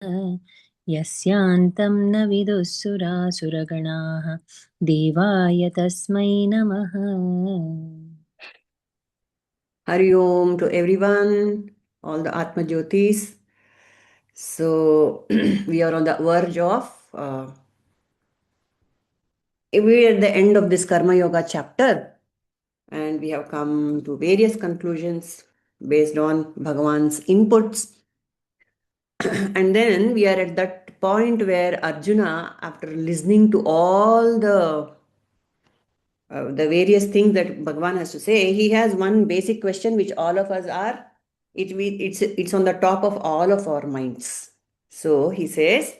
यस्यान्तं न विदुःसुरासुरगणाः देवाय तस्मै नमः. Hari Om to everyone, all the Atmajyotis. So we are on the verge of, we are at the end of this Karma Yoga chapter, and we have come to various conclusions based on Bhagavan's inputs. And then we are at that point where Arjuna, after listening to all the various things that Bhagavan has to say, he has one basic question which all of us are, it's on the top of all of our minds. So he says,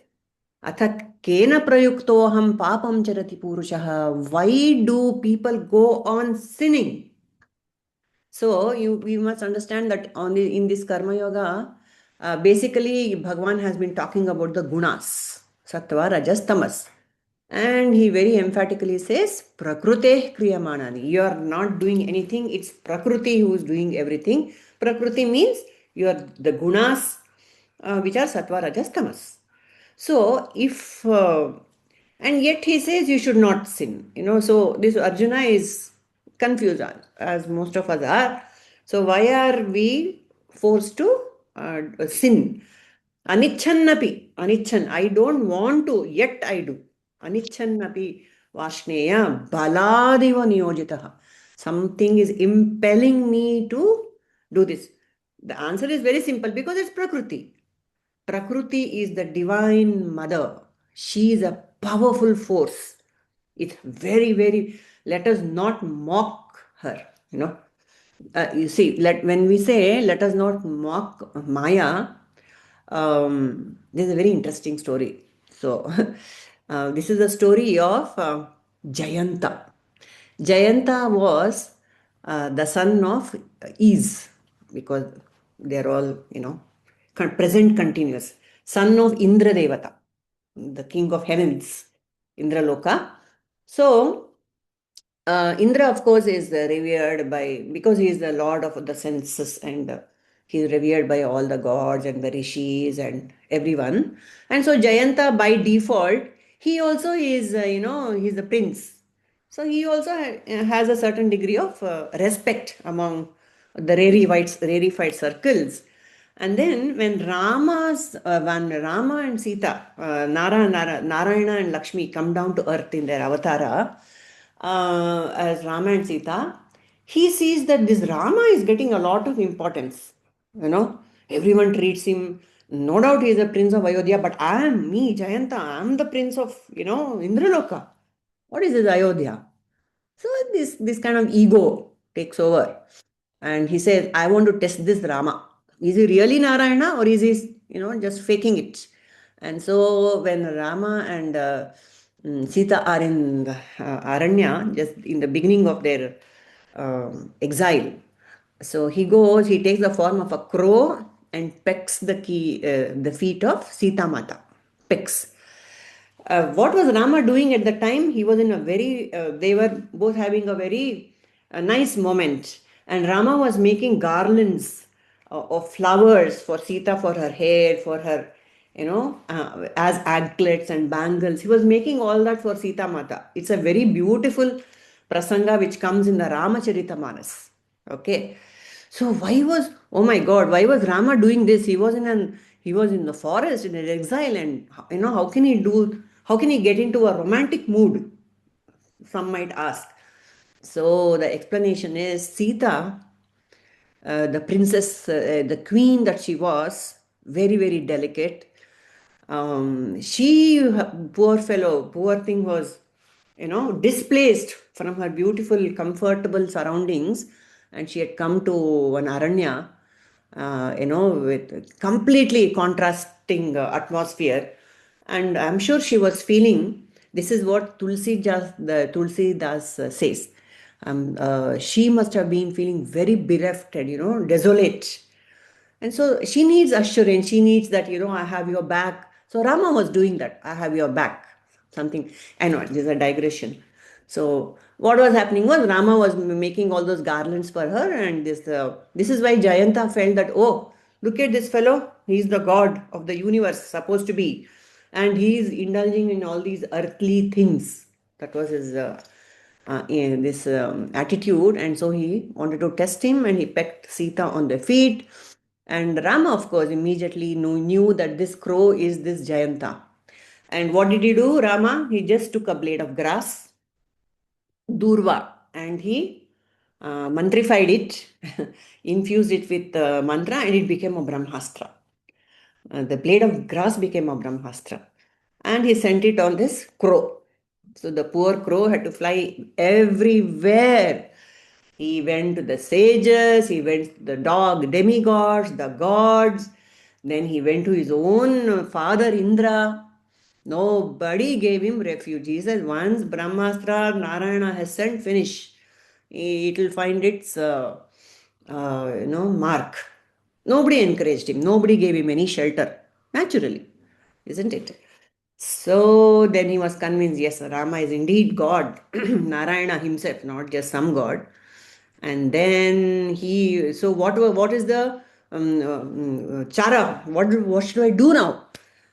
Athat kena prayuktoham papam charati purushaha. Why do people go on sinning? So we must understand that in this Karma Yoga, basically Bhagavan has been talking about the gunas, sattva, rajas, tamas. And he very emphatically says, Prakrute kriyamanani. You are not doing anything, it's Prakriti who is doing everything. Prakriti means you are the gunas, which are sattva, rajas, tamas. So, and yet he says you should not sin. So this Arjuna is confused, as most of us are. So, why are we forced to sin? Anichannapi, anichan, I don't want to, yet I do. Anichannapi vashneya baladiva niyojitaha. Something is impelling me to do this. The answer is very simple because it's Prakriti. Prakriti is the divine mother. She is a powerful force. It's very, very, let us not mock her. You see, when we say let us not mock Maya, this is a very interesting story. So, this is the story of Jayanta. Jayanta was the son of Is, because they're all, present continuous. Son of Indra Devata, the king of heavens, Indra Loka. So, Indra, of course, is revered because he is the lord of the senses, and he is revered by all the gods and the rishis and everyone. And so Jayanta, by default, he also is, he's the prince. So he also has a certain degree of respect among the rarefied circles. And then when Rama and Sita, Narayana and Lakshmi come down to earth in their avatara, as Rama and Sita, he sees that this Rama is getting a lot of importance. Everyone treats him. No doubt he is the prince of Ayodhya, but I am me, Jayanta. I am the prince of, Indraloka. What is this Ayodhya? So this kind of ego takes over, and he says, "I want to test this Rama. Is he really Narayana, or is he, just faking it?" And so when Rama and Sita are in the Aranya, just in the beginning of their exile, so he takes the form of a crow and pecks the feet of Sita Mata. Pecks. What was Rama doing at the time? He was in a they were both having a very nice moment. And Rama was making garlands of flowers for Sita, for her hair, for her, as anklets and bangles. He was making all that for Sita Mata. It's a very beautiful prasanga which comes in the Ramacharita. Okay. So oh my God, why was Rama doing this? He was in the forest in an exile, and how can he get into a romantic mood? Some might ask. So the explanation is Sita, the princess, the queen that she was, very, very delicate. She, poor thing was, displaced from her beautiful, comfortable surroundings, and she had come to an aranya, with completely contrasting atmosphere. And I'm sure she was feeling, this is what Tulsi Das says. She must have been feeling very bereft and, desolate. And so she needs assurance. She needs that, I have your back. So Rama was doing that. I have your back. Something, I know, this is a digression. So what was happening was Rama was making all those garlands for her. And this is why Jayanta felt that, oh, Look at this fellow. He's the god of the universe, supposed to be. And he is indulging in all these earthly things. That was his this attitude. And so he wanted to test him, and he pecked Sita on the feet. And Rama, of course, immediately knew that this crow is this Jayanta. And what did he do, Rama? He just took a blade of grass, Durva, and he mantrified it, infused it with mantra, and it became a Brahmastra. The blade of grass became a Brahmastra. And he sent it on this crow. So the poor crow had to fly everywhere. He went to the sages, he went to the dog demigods, the gods, then he went to his own father Indra. Nobody gave him refuge. He said, once Brahmastra Narayana has sent, finish. It will find its mark. Nobody encouraged him. Nobody gave him any shelter. Naturally, isn't it? So then he was convinced, yes, Rama is indeed God, Narayana himself, not just some God. And then so what is the chara? What should I do now?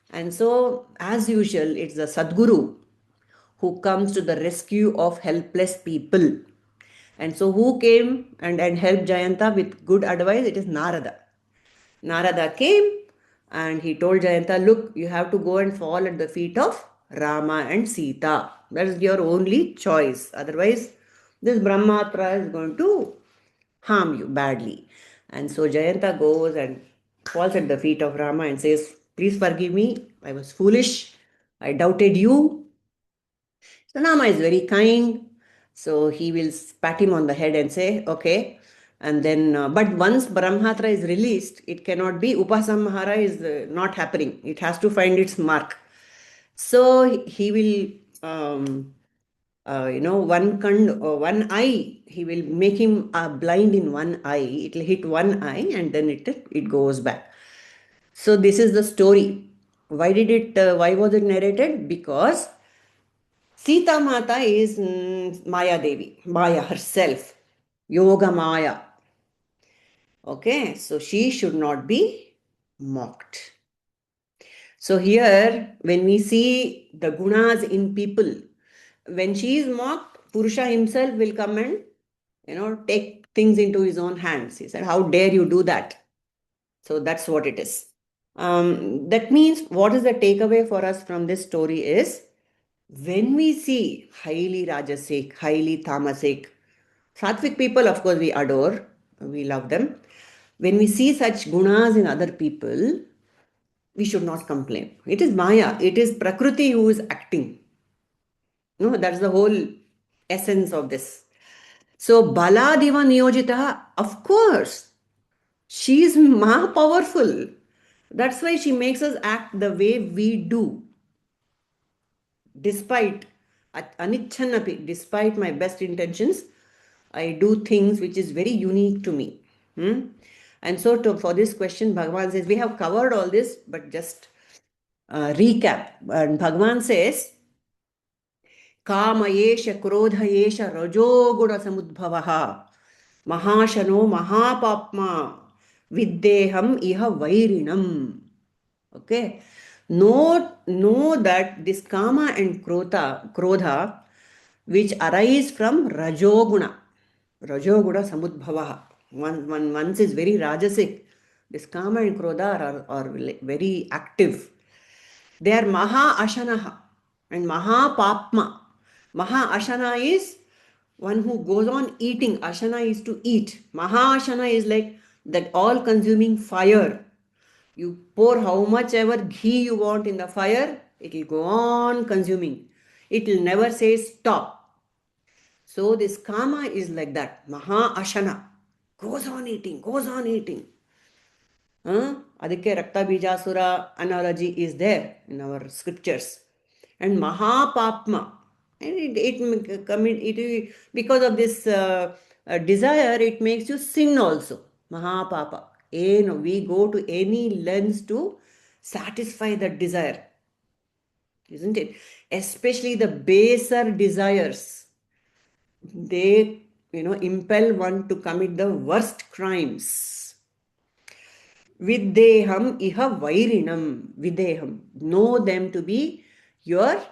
And so, as usual, it's the Sadguru who comes to the rescue of helpless people. And so, who came and helped Jayanta with good advice? It is Narada. Narada came and he told Jayanta, look, you have to go and fall at the feet of Rama and Sita. That is your only choice. Otherwise, this Brahmatra is going to harm you badly. And so Jayanta goes and falls at the feet of Rama and says, please forgive me. I was foolish. I doubted you. So Rama is very kind. So he will pat him on the head and say, okay. And then, but once Brahmatra is released, it cannot be. Upasamhara is not happening. It has to find its mark. So he will, one eye, he will make him blind in one eye. It will hit one eye and then it goes back. So this is the story. Why was it narrated? Because Sita Mata is Maya Devi, Maya herself, Yoga Maya. Okay, so she should not be mocked. So here, when we see the gunas in people, when she is mocked, Purusha himself will come and, take things into his own hands. He said, how dare you do that? So that's what it is. That means what is the takeaway for us from this story is, when we see highly rajasic, highly tamasic, sattvic people, of course, we adore, we love them. When we see such gunas in other people, we should not complain. It is Maya, it is Prakriti who is acting. No, that's the whole essence of this. So, Baladiva Niyojita, of course, she is ma powerful. That's why she makes us act the way we do. Despite despite my best intentions, I do things which is very unique to me. And so for this question, Bhagavan says, we have covered all this, but just recap. And Bhagavan says, Kamayesha Krodhayesha Rajoguna Samudbhavaha Mahashano Mahapapma Viddeham Iha Vairinam. Okay. Know that this Kama and Krodha, which arise from Rajoguna Samudbhavaha. Once is very Rajasic. This Kama and Krodha are very active. They are Maha Ashanaha and Maha Papma. Maha Ashana is one who goes on eating. Ashana is to eat. Maha Ashana is like that all-consuming fire. You pour how much ever ghee you want in the fire, it will go on consuming. It will never say stop. So this Kama is like that. Maha Ashana. Goes on eating, goes on eating. Adike Rakta Bijasura analogy is there in our scriptures. And Mahapapma. And because of this desire, it makes you sin also. Mahapapa. We go to any lengths to satisfy that desire. Isn't it? Especially the baser desires. They, impel one to commit the worst crimes. Videham iha vairinam. Videham. Know them to be your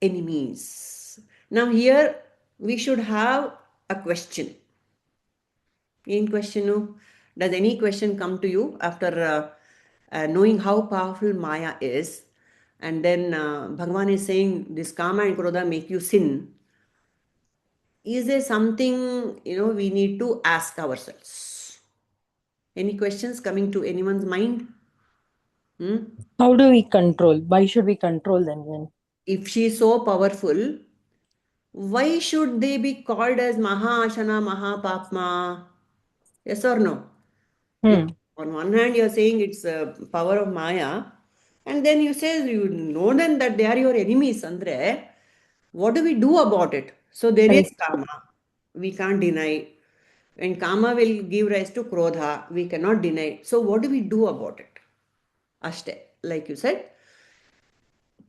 enemies. Now here we should have a question. In question, no? Does any question come to you after knowing how powerful Maya is? And then Bhagavan is saying this Kama and Krodha make you sin. Is there something we need to ask ourselves? Any questions coming to anyone's mind? How do we control? Why should we control them then? If she is so powerful, why should they be called as Mahashana, Mahapapma? Yes or no? If Hmm. on one hand you're saying it's a power of Maya, and then you say you know them that they are your enemies, Andre, what do we do about it? So there is Correct. Kama. We can't deny. And Kama will give rise to Krodha. We cannot deny. So what do we do about it? Ashte, like you said,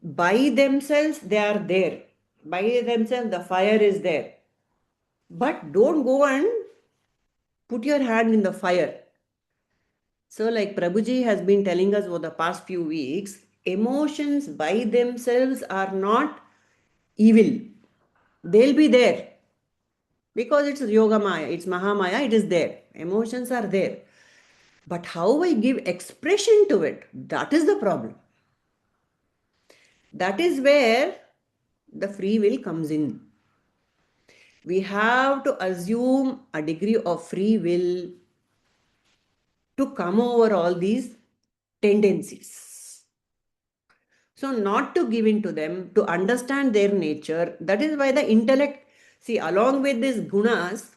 by themselves they are there. By themselves the fire is there. But don't go and put your hand in the fire. So, like Prabhuji has been telling us over the past few weeks, emotions by themselves are not evil. They'll be there because it's Yoga Maya, it's Mahamaya, it is there. Emotions are there. But how I give expression to it, that is the problem. That is where the free will comes in. We have to assume a degree of free will to come over all these tendencies. So, not to give in to them, to understand their nature. That is why the intellect, see, along with these gunas,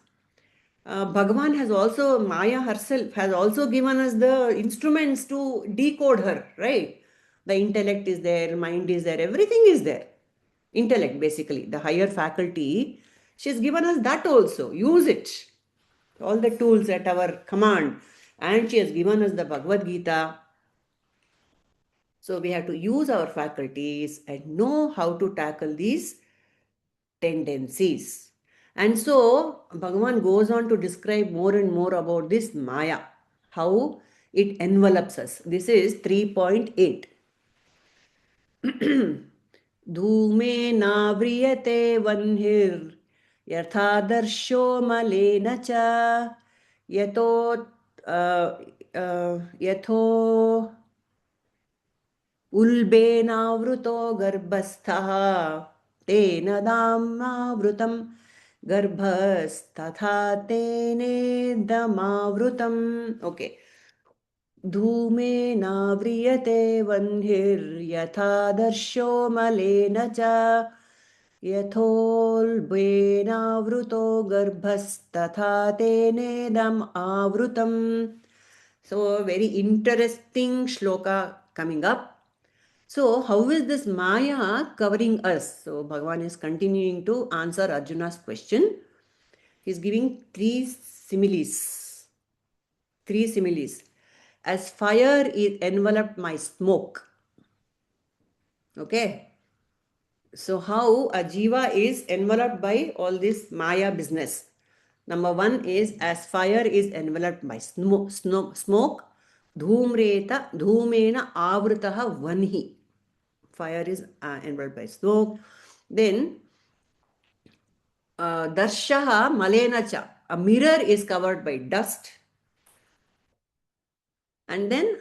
Bhagavan has also, Maya herself has also given us the instruments to decode her, right? The intellect is there, mind is there, everything is there. Intellect, basically, the higher faculty, she's given us that also. Use it. All the tools at our command. And she has given us the Bhagavad Gita. So we have to use our faculties and know how to tackle these tendencies. And so Bhagavan goes on to describe more and more about this Maya, how it envelops us. This is 3.8. धूमेनाव्रियते वह्निर्यथादर्शो मलेन च यतो यथो उल्बेनावृतो गर्भस्थः तेन दाम्नावृतं गर्भस्तथा तेनेदमावृतम् okay धूमेनाव्रियते वह्निर्यथादर्शो मलेन च यथोल्बेनावृतो गर्भस्तथा तेनेदम् आवृतम्. So, very interesting shloka coming up. So, how is this Maya covering us? So, Bhagavan is continuing to answer Arjuna's question. He is giving three similes. Three similes. As fire is enveloped by smoke. Okay. So, how a jiva is enveloped by all this Maya business. Number one is as fire is enveloped by smoke. Dhumreta, dhumena avritaha vanhi. Fire is enveloped by smoke. Then darshaha malenacha. A mirror is covered by dust. And then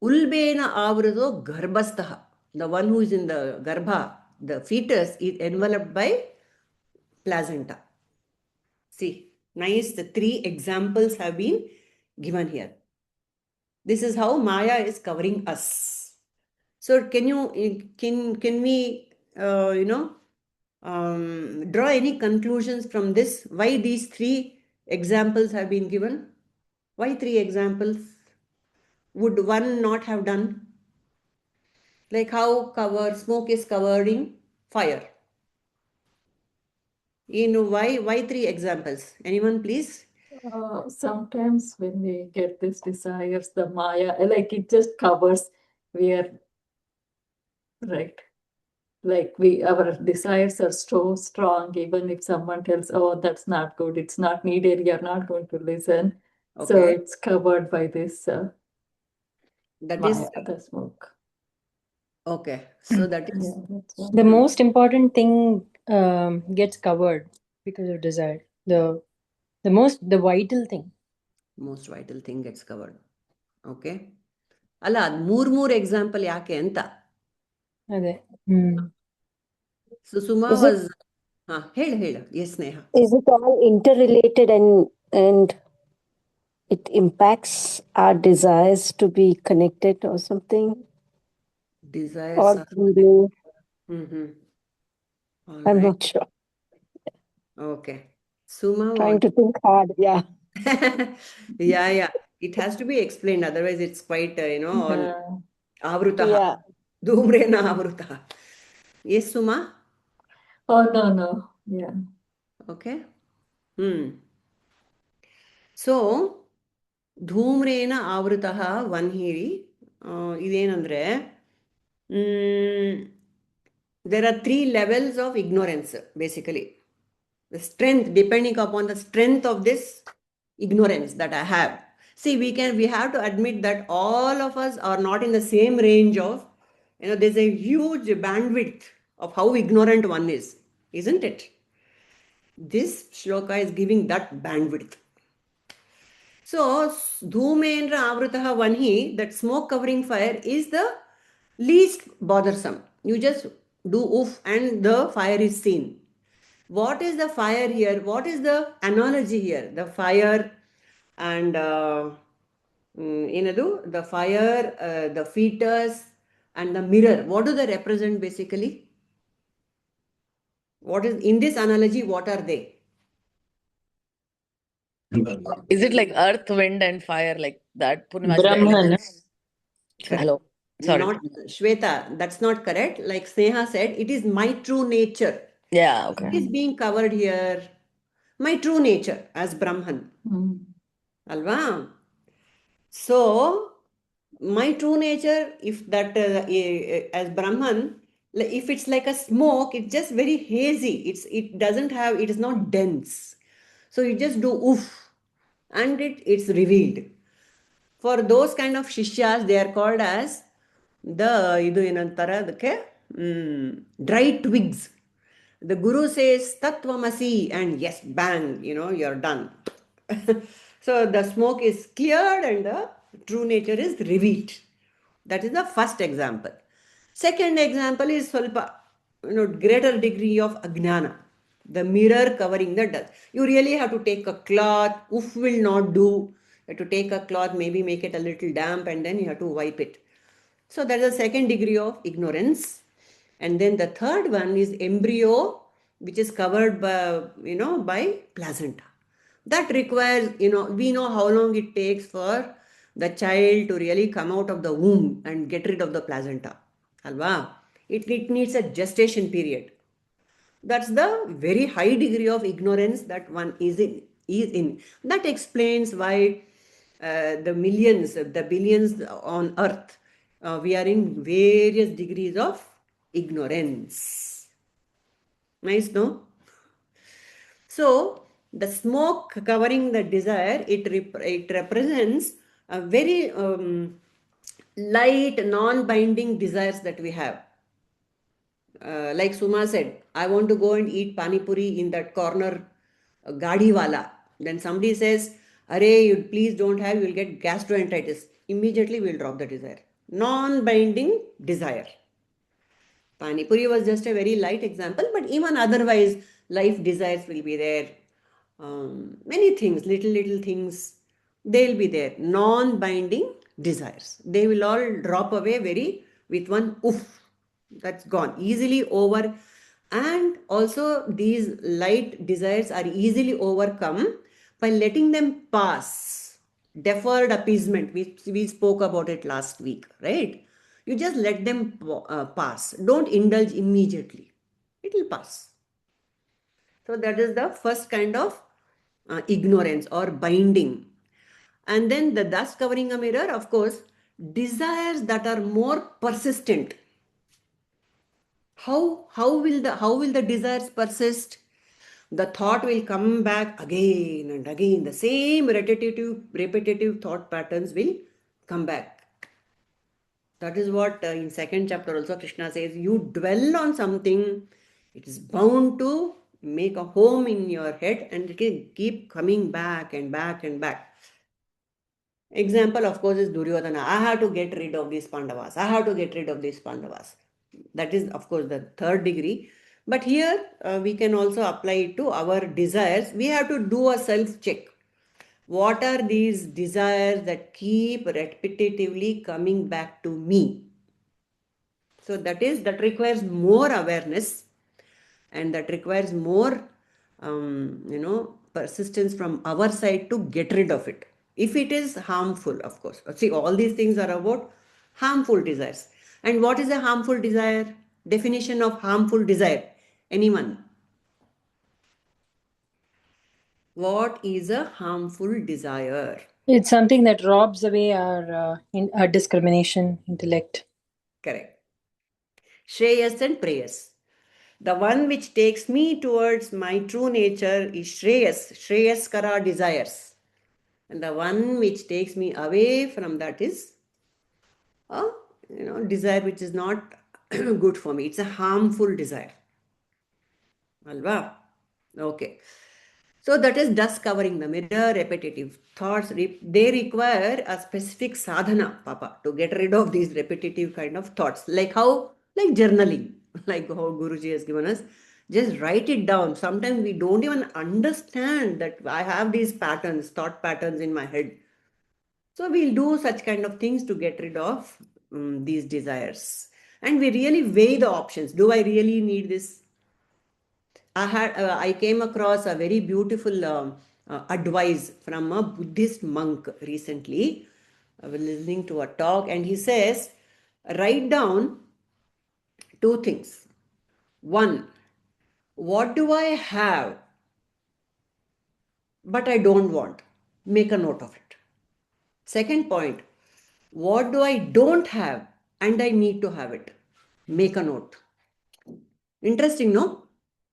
ulbena avrito garbhastaha. The one who is in the garbha, the fetus, is enveloped by placenta. See, nice. The three examples have been given here. This is how Maya is covering us. So can we draw any conclusions from this? Why these three examples have been given? Why three examples? Would one not have done? Like how smoke is covering fire. Why three examples? Anyone please? Sometimes when we get these desires, the Maya, like it just covers, we are right. Like our desires are so strong, even if someone tells, oh, that's not good, it's not needed, you're not going to listen. So Okay. it's covered by this. That is Maya, the smoke. okay. So that is Yeah, that's one. The most important thing gets covered because of desire. The vital thing. most vital thing gets covered. Okay. ಅಲ್ಲ ಅದು ಮೂರ್ example ಯಾಕೆ ಅಂತ. ಅದೇ. Hmm. So Suma Is it was ಹೇಳು yes Sneha. is it all interrelated and it impacts our desires to be connected or something? Desires Or are feeling? all I'm right. not sure. Okay. Suma Trying to think hard. Yeah. yeah. It has to be explained. Otherwise, it's quite, all Yeah. avrutaha. Yeah. Dhumrena avrutaha. Yes, Suma? Oh, no. Yeah. Okay. So, ಧೂಮ್ರೇನ ಆವೃತಃ ಒನ್ ಹೀರಿ ಇದೇನಂದ್ರೆ there are 3 levels of ignorance basically. The strength, depending upon the strength of this ignorance that I have. See, we have to admit that all of us are not in the same range of, there's a huge bandwidth of how ignorant one is, isn't it? This shloka is giving that bandwidth. So, dhumendra avritaha vanhi, that smoke covering fire is the least bothersome. You just do oof and the fire is seen. What is the fire here? What is the analogy here? The fire and the fire, the fetus and the mirror. What do they represent basically? What is in this analogy? What are they? Is it like earth, wind, and fire, like that? Purnima's the Brahman. elements. Hello. Sorry. Not Shweta, that's not correct. Like Sneha said, it is my true nature. Yeah, It okay. is being covered here. My true nature as Brahman. Alva? So, my true nature, if that as Brahman, if it's like a smoke, it's just very hazy. It is not dense. So you just do oof and it's revealed. For those kind of shishyas, they are called as dry twigs. The Guru says Tattvamasi and yes, bang, you're done. So the smoke is cleared and the true nature is revealed. That is the first example. Second example is Swalpa, greater degree of Ajnana. The mirror covering the dust. You really have to take a cloth, oof will not do. You have to take a cloth, maybe make it a little damp and then you have to wipe it. So that is the second degree of ignorance. And then the third one is embryo, which is covered by placenta. That requires, we know how long it takes for the child to really come out of the womb and get rid of the placenta. Alva? It needs a gestation period. That's the very high degree of ignorance that one is in. That explains why the millions, the billions on earth, we are in various degrees of ignorance. Nice, no? So, the smoke covering the desire, it represents a very light, non-binding desires that we have. Like Suma said, I want to go and eat pani puri in that corner gadi wala. Then somebody says, "Arey, you please don't have, you will get gastroenteritis." Immediately we will drop the desire. Non-binding desire. Pani puri was just a very light example, but even otherwise, life desires will be there. Many things, little things, they'll be there. Non-binding desires. They will all drop away with one oof. That's gone. Easily over. And also these light desires are easily overcome by letting them pass. Deferred appeasement. We spoke about it last week, right? You just let them pass. Don't indulge immediately. It will pass. So that is the first kind of ignorance or binding. And then the dust covering a mirror, of course, desires that are more persistent. How will the desires persist? The thought will come back again and again. The same repetitive thought patterns will come back. That is what in second chapter also Krishna says, you dwell on something, it is bound to make a home in your head and it will keep coming back and back and back. Example, of course, is Duryodhana. I have to get rid of these Pandavas. I have to get rid of these Pandavas. That is, of course, the third degree. But here we can also apply it to our desires. We have to do a self-check. What are these desires that keep repetitively coming back to me? So that requires more awareness, and that requires more persistence from our side to get rid of it. If it is harmful, of course. See, all these things are about harmful desires. And what is a harmful desire? Definition of harmful desire. Anyone? What is a harmful desire? It's something that robs away our discrimination, intellect. Correct. Shreyas and prayas. The one which takes me towards my true nature is Shreyas, Shreyaskara desires. And the one which takes me away from that is a desire which is not good for me. It's a harmful desire. Alva? Okay. So that is dust covering the mirror, repetitive thoughts. They require a specific sadhana, Papa, to get rid of these repetitive kind of thoughts. Like how? Like journaling, like how Guruji has given us. Just write it down. Sometimes we don't even understand that I have these patterns, thought patterns in my head. So we'll do such kind of things to get rid of these desires. And we really weigh the options. Do I really need this? I came across a very beautiful advice from a Buddhist monk recently. I was listening to a talk and he says, write down two things. One, what do I have but I don't want? Make a note of it. Second point, what do I don't have and I need to have it? Make a note. Interesting, no?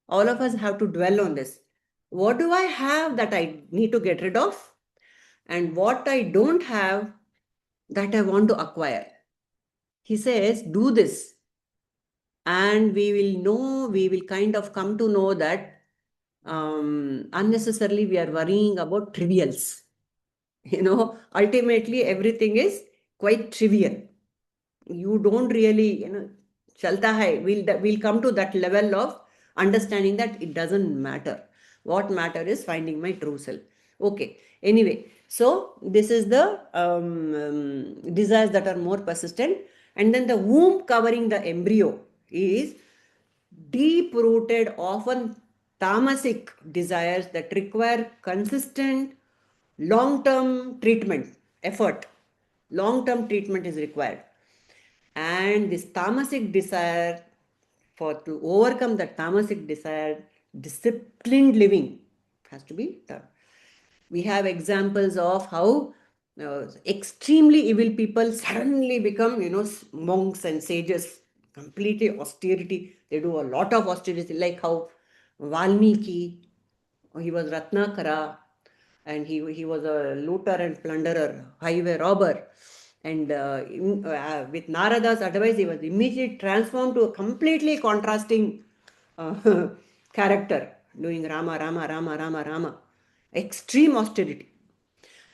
All of us have to dwell on this. What do I have that I need to get rid of? And what I don't have that I want to acquire. He says, do this. And we will kind of come to know that unnecessarily we are worrying about trivials. Ultimately everything is quite trivial. You don't really, chalta hai. We'll come to that level of understanding that it doesn't matter. What matter is finding my true self. Okay. Anyway, so this is the desires that are more persistent. And then the womb covering the embryo is deep-rooted, often tamasic desires that require consistent, long-term treatment, effort. Long-term treatment is required. And this tamasic desire, to overcome the tamasic desire, disciplined living has to be done. We have examples of how extremely evil people suddenly become, monks and sages, completely austerity. They do a lot of austerity, like how Valmiki, he was Ratnakara, and he was a looter and plunderer, highway robber. And with Narada's advice, he was immediately transformed to a completely contrasting character, doing Rama, Rama, Rama, Rama, Rama. Extreme austerity.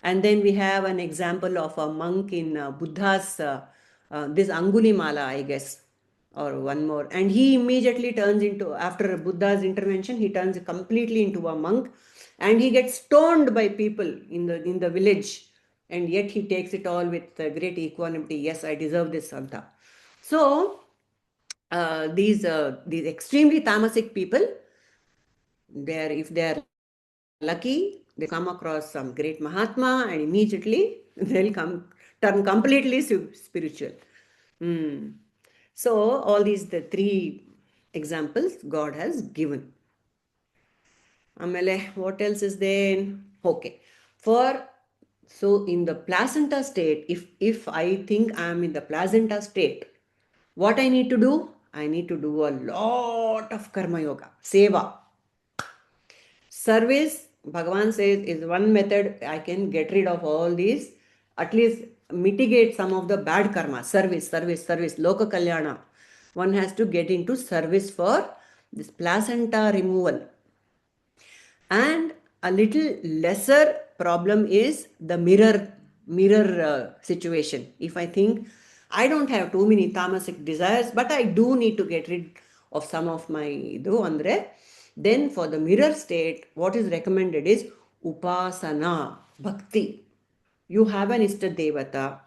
And then we have an example of a monk in Buddha's, this Angulimala, I guess, or one more. And he immediately turns into, after Buddha's intervention, he turns completely into a monk. And he gets stoned by people in the village. And yet he takes it all with great equanimity. Yes, I deserve this, Santa. So, these extremely tamasic people, if they are lucky, they come across some great Mahatma and immediately they'll turn completely spiritual. So all the three examples God has given. Amele, what else is there? Okay. So in the placenta state, if I think I am in the placenta state, what I need to do? I need to do a lot of karma yoga, seva. Service, Bhagavan says, is one method I can get rid of all these, at least mitigate some of the bad karma, service, loka kalyana. One has to get into service for this placenta removal. And a little lesser problem is the mirror situation. If I think I don't have too many tamasic desires, but I do need to get rid of some of my idu andre, then for the mirror state, what is recommended is upasana, bhakti. You have an Ishta Devata,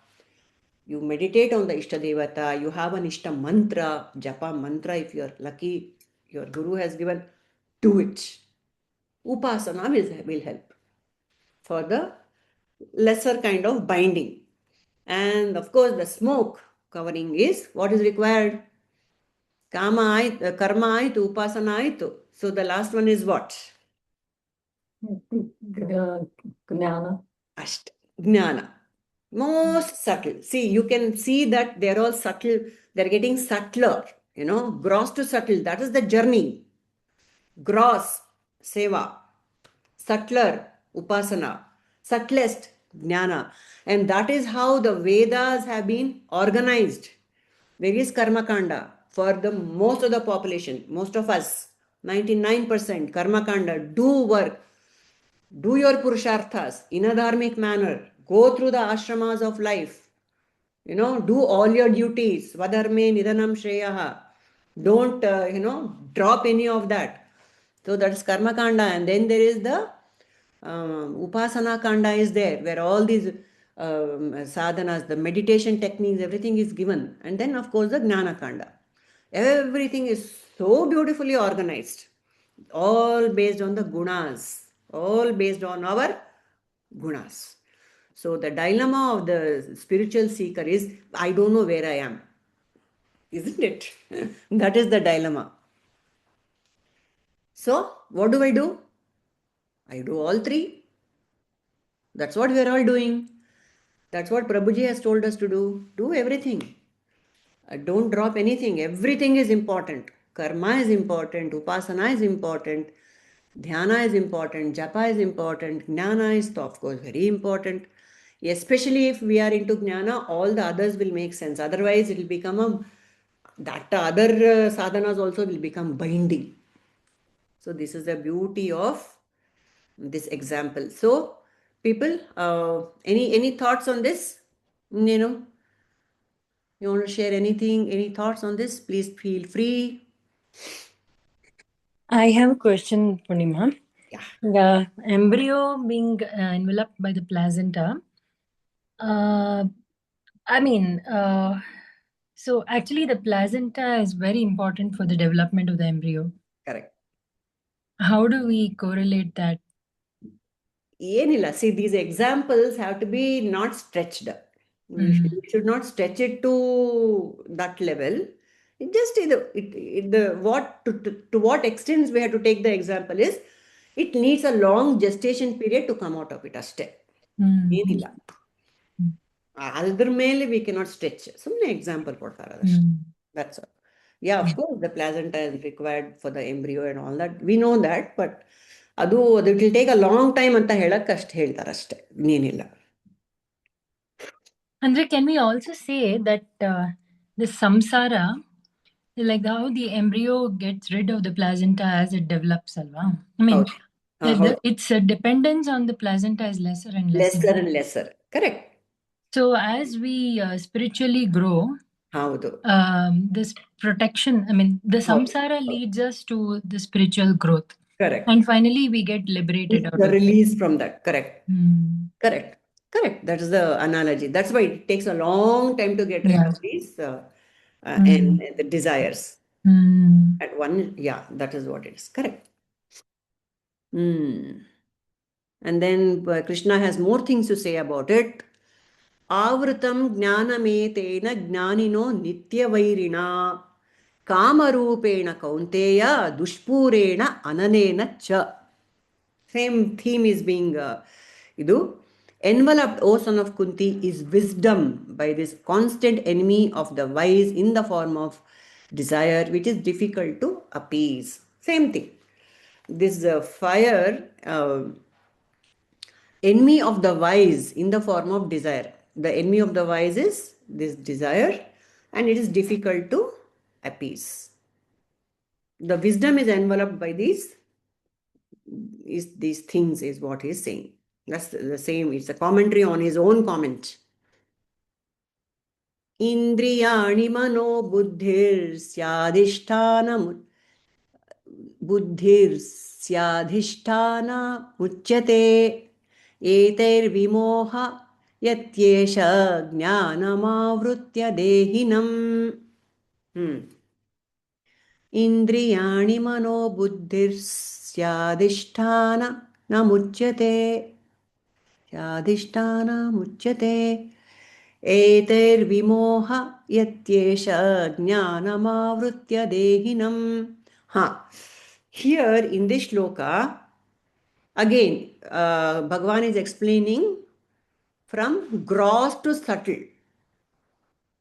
you meditate on the Ishta Devata, you have an Ishta mantra, japa mantra if you're lucky, your guru has given, do it. Upasana will help for the lesser kind of binding. And of course, the smoke covering is what is required. Karma aitu, upasana aitu. So the last one is what? Jnana. Asht, jnana. Most subtle. See, you can see that they're all subtle. They're getting subtler, gross to subtle. That is the journey. Gross, seva. Subtler, upasana. Subtlest, jnana. And that is how the Vedas have been organized. There is karma kanda for the most of the population, most of us, 99% karma kanda, do work. Do your purusharthas in a dharmic manner. Go through the ashramas of life. Do all your duties. Vadharme nidhanam shreyaha. Don't, drop any of that. So that's karma kanda. And then there is the upasana kanda is there, where all these sadhanas, the meditation techniques, everything is given. And then, of course, the jnana kanda. Everything is so beautifully organized. All based on the gunas. All based on our gunas. So the dilemma of the spiritual seeker is, I don't know where I am. Isn't it? That is the dilemma. So what do? I do all three. That's what we are all doing. That's what Prabhuji has told us to do. Do everything. Don't drop anything. Everything is important. Karma is important. Upasana is important. Dhyana is important. Japa is important. Jnana is, of course, very important. Especially if we are into jnana, all the others will make sense. Otherwise, it will become that other sadhanas also will become binding. So this is the beauty of this example. So people, any thoughts on this? You want to share anything, any thoughts on this? Please feel free. I have a question, Purnima. Yeah. The embryo being enveloped by the placenta. So actually the placenta is very important for the development of the embryo. Correct. How do we correlate that? See, these examples have to be not stretched. We should not stretch it to that level. It just to what extent we have to take the example is, it needs a long gestation period to come out of it. Ashte. ಏನಿಲ್ಲ. ಅದ್ರ ಮೇಲೆ we cannot stretch. ಸುಮ್ಮನೆ example ಕೊಡ್ತಾರೆ ಅದಷ್ಟೇ. That's all. Yeah, of course, the placenta is required for the embryo and all that. We know that, but it will take a long time ಅಂತ ಹೇಳಕ್ಕೆ ಅಷ್ಟು ಹೇಳ್ತಾರೆ ಅಷ್ಟೇ, ಇನ್ನೇನಿಲ್ಲ. Andre, can we also say that the samsara, like how the embryo gets rid of the placenta as it develops, alva? I mean, its dependence on the placenta is lesser and lesser. Lesser and lesser. Correct. So as we spiritually grow, this protection, the samsara leads us to the spiritual growth. Correct. And finally we get liberated out of release from that. Correct. Correct. That is the analogy. That's why it takes a long time to get rid of these and the desires. At one, that is what it is. Correct. And then Krishna has more things to say about it. Avritam jnanametena jnanino nityavairina kamarupena kaunteya dushpurena ananena cha. Same theme is being enveloped, O son of Kunti, is wisdom by this constant enemy of the wise in the form of desire, which is difficult to appease. Same thing. This fire, enemy of the wise in the form of desire. The enemy of the wise is this desire, and it is difficult to appease. The wisdom is enveloped by these things, is what he is saying. That's the same. It's a commentary on his own comment. Indriyani mano buddhirsya muchyate etervimoha yatyesha jnanamavritya dehinam. Indriyani mano buddhirsya muchyate Yadhisthana muchyate etervimoha yatyesha jnanamavritya dehinam. Here in this shloka, again, Bhagavan is explaining from gross to subtle.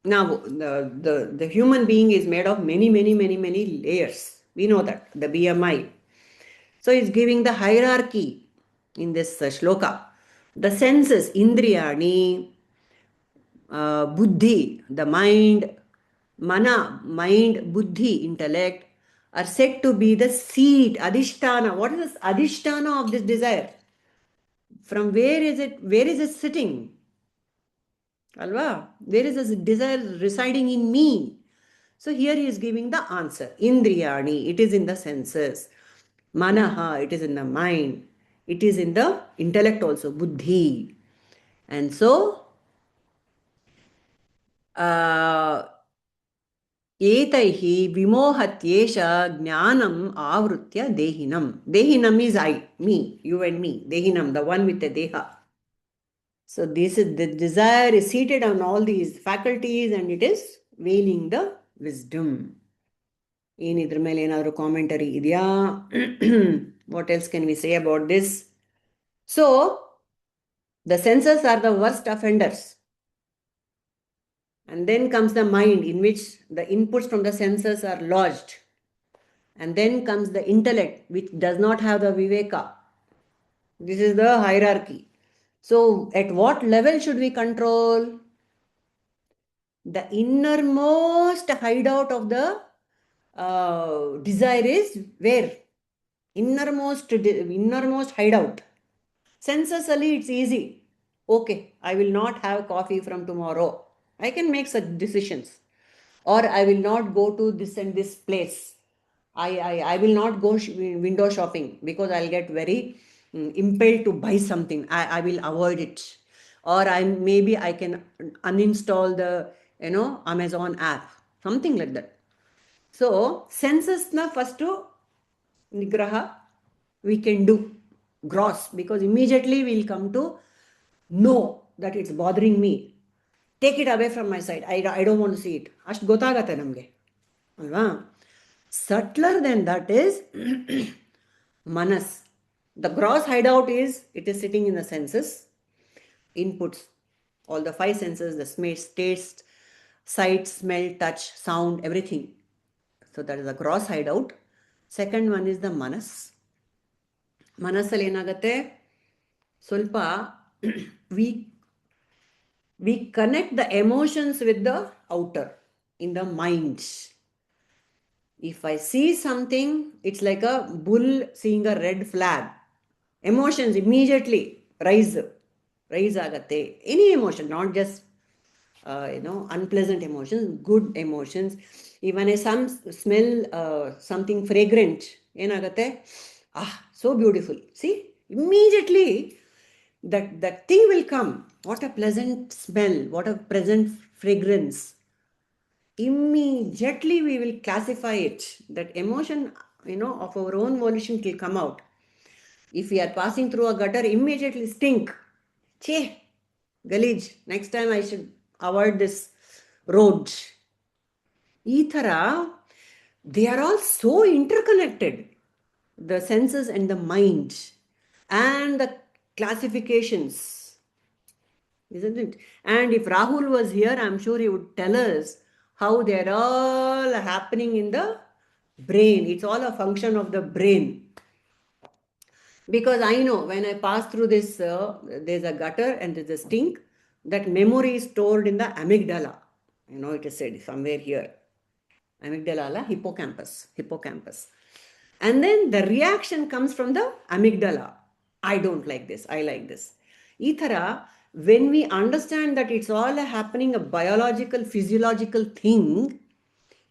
Now, the human being is made of many layers. We know that, the BMI. So, it's giving the hierarchy in this shloka. The senses, indriyani, buddhi, the mind, mana, mind, buddhi, intellect, are said to be the seat, adhisthana. What is this adhisthana of this desire? From where is it sitting? Alva? Where is this desire residing in me? So here he is giving the answer. Indriyani, it is in the senses. Manaha, it is in the mind. It is in the intellect also, buddhi. And so, etaihi vimohatyesha jnanam avrutya dehinam. Dehinam is I, me, you and me. Dehinam, the one with the deha. So this is the desire is seated on all these faculties and it is veiling the wisdom. Inidra mele enadru commentary idya. What else can we say about this? So, the senses are the worst offenders. And then comes the mind, in which the inputs from the senses are lodged. And then comes the intellect, which does not have the viveka. This is the hierarchy. So, at what level should we control? The innermost hideout of the desire is where? Innermost hideout. Sensesally, it's easy. Okay, I will not have coffee from tomorrow. I can make such decisions. Or I will not go to this and this place. I will not go window shopping because I'll get very impelled to buy something. I will avoid it. Or maybe I can uninstall the Amazon app. Something like that. So senses na first to nigraha we can do gross, because immediately we'll come to know that it's bothering me. Take it away from my side. I don't want to see it. Ashtu gotagate namge. Alva? Subtler than that is manas. The gross hideout is, it is sitting in the senses, inputs, all the five senses, the taste, sight, smell, touch, sound, everything. So that is the gross hideout. Second one is the manas. Manasali enagate ಸ್ವಲ್ಪ we connect the emotions with the outer in the mind. If I see something, it's like a bull seeing a red flag. Emotions immediately rise agate. Any emotion, not just unpleasant emotions, good emotions. Even I smell something fragrant, enagate, so beautiful. See, immediately that thing will come. What a pleasant smell, what a pleasant fragrance. Immediately we will classify it. That emotion, of our own volition will come out. If we are passing through a gutter, immediately stink. Che, galeej. Next time I should avoid this road. Ithara, they are all so interconnected. The senses and the mind and the classifications, isn't it? And if Rahul was here, I'm sure he would tell us how they're all happening in the brain. It's all a function of the brain. Because I know when I pass through this, there's a gutter and there's a stink. that memory is stored in the amygdala. It is said somewhere here. Amygdala, hippocampus. And then the reaction comes from the amygdala. I don't like this, I like this. Ithara, when we understand that it's all happening a biological, physiological thing,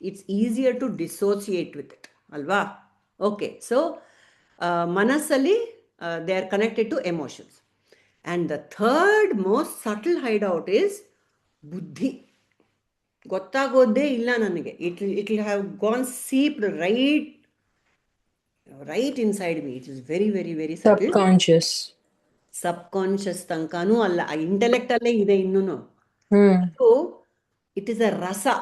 it's easier to dissociate with it. Alva? Okay, so manasali, they are connected to emotions. And the third most subtle hideout is buddhi. ಗೊತ್ತಾಗೋದೇ ಇಲ್ಲ ನನಗೆ. It will have gone seeped right inside me. It is very, very, very subtle. Subconscious ತನಕನೂ ಅಲ್ಲ, intellect ಅಲ್ಲೇ ಇದೆ ಇನ್ನೂ. So it is a rasa.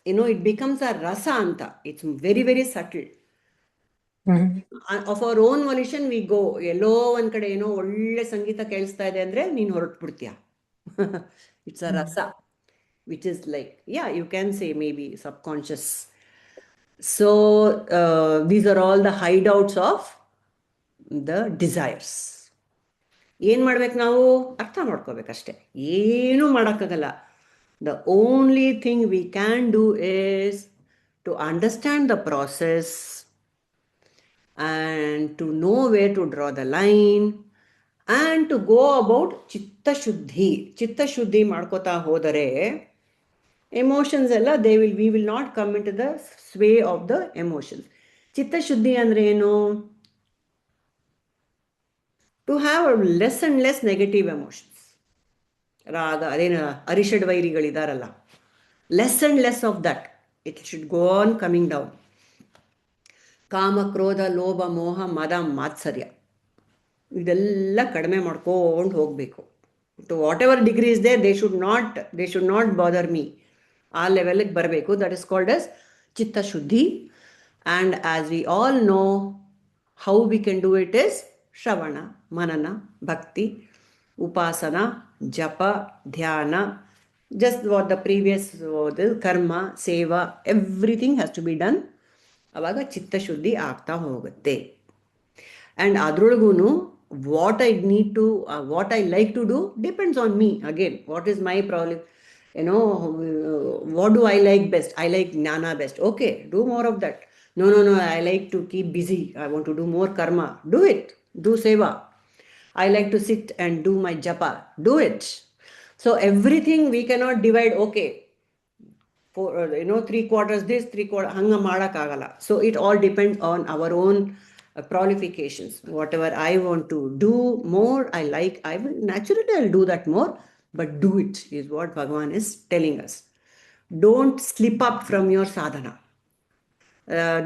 It becomes a rasa anta. It's very, very subtle. Of our own volition we go, ಎಲ್ಲೋ ಒಂದ್ ಕಡೆ ಒಳ್ಳೆ ಸಂಗೀತ ಕೇಳಿಸ್ತಾ ಇದೆ ಅಂದ್ರೆ ನೀನು ಹೊರಟ್ಬಿಡ್ತೀಯ. It's a rasa, which is like, yeah, you can say maybe subconscious. So these are all the hideouts of the desires. ಏನು ಮಾಡ್ಬೇಕು ನಾವು? ಅರ್ಥ ಮಾಡ್ಕೋಬೇಕಷ್ಟೆ, ಏನೂ ಮಾಡೋಕ್ಕಾಗಲ್ಲ. The only thing we can do is to understand the process and to know where to draw the line and to go about chitta shuddhi. Chitta shuddhi ಮಾಡ್ಕೋತಾ ಹೋದರೆ emotions ಎಲ್ಲ we will not come into the sway of the emotions. ಚಿತ್ತ ಶುದ್ಧಿ ಅಂದ್ರೆ ಏನು? To have less and less negative emotions. ರಾಗ, ಅದೇನ ಅರಿಷಡ್ ವೈರಿಗಳಿದಾರಲ್ಲ, less and less of that. It should go on coming down. ಕಾಮ, ಕ್ರೋಧ, ಲೋಭ, ಮೋಹ, ಮದ, ಮಾತ್ಸರ್ಯ, ಇದೆಲ್ಲ ಕಡಿಮೆ ಮಾಡ್ಕೊಂಡು ಹೋಗಬೇಕು. To whatever degree is there, they should not bother me. ಆ ಲೆವೆಲ್ಗೆ ಬರಬೇಕು. That is called as chitta shuddhi. And as we all know, how we can do it is shravana, manana, bhakti, upasana, japa, dhyana, just what the previous karma, seva, everything has to be done. ಅವಾಗ ಚಿತ್ತ ಶುದ್ಧಿ ಆಗ್ತಾ ಹೋಗುತ್ತೆ. And ಅದ್ರೊಳಗೂ what I need to, what I like to do depends on me. Again, what is my problem? What do I like best? I like jnana best. Okay, do more of that. No, I like to keep busy. I want to do more karma. Do it. Do seva. I like to sit and do my japa. Do it. So everything we cannot divide. Okay, for 3/4 this, 3/4 hanga ಮಾಡಕ್ಕಾಗಲ್ಲ. So it all depends on our own qualifications. Whatever I want to do more, I will naturally, I'll do that more. But do it is what Bhagavan is telling us. Don't slip up from your sadhana.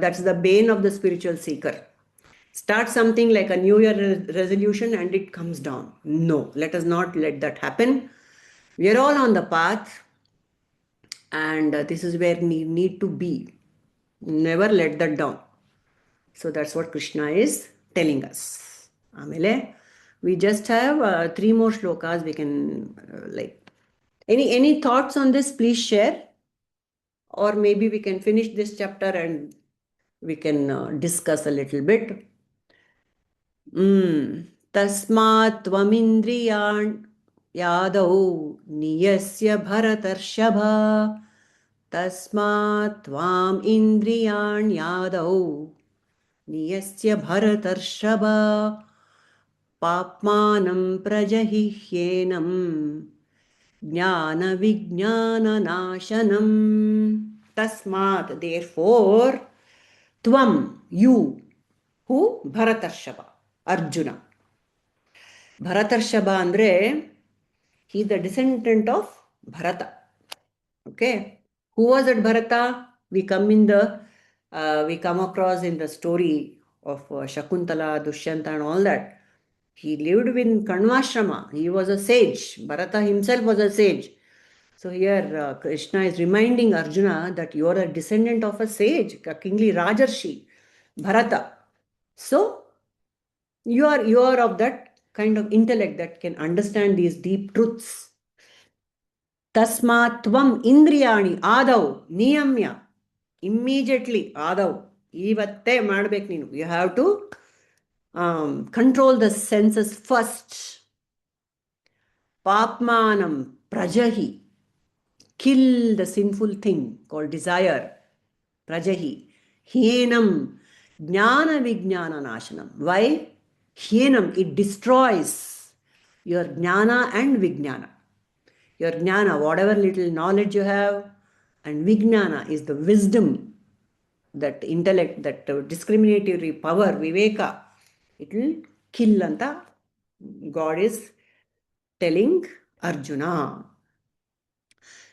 That's the bane of the spiritual seeker. Start something like a New Year resolution and it comes down. No, let us not let that happen. We are all on the path, and this is where we need to be. Never let that down. So that's what Krishna is telling us. Amele, we just have 3 more shlokas. We can any thoughts on this, please share. Or maybe we can finish this chapter and we can discuss a little bit. Tasmat tvamindriyan yadau niyasya bharatarshava. Tasmat tvam indriyan yadau niyasya bharatarshava. Papmanam prajahihyenam jnana vijnana nashanam. Tasmat, therefore, tvam, you. Who? Bharatarshava, Arjuna. Bharatarshava andre, he is the descendant of Bharata. Okay. Who was that Bharata? We come across in the story of Shakuntala, Dushyanta and all that. He lived in Kanvashrama. He was a sage. Bharata himself was a sage. So here Krishna is reminding Arjuna that you are a descendant of a sage, a kingly Rajarshi, Bharata. So you are of that kind of intellect that can understand these deep truths. Tasmat tvam indriyani adav niyamya. Immediately adav. Ivatte ಮಾಡಬೇಕು ನೀನು. You have to control the senses first. Papmanam prajahi. Kill the sinful thing called desire. Prajahi. Hyenam jnana vijnana nashanam. Why? Hyenam, it destroys your jnana and vijnana. Your jnana, whatever little knowledge you have, and vijnana is the wisdom, that intellect, that discriminatory power, viveka, it will kill anta God is telling Arjuna.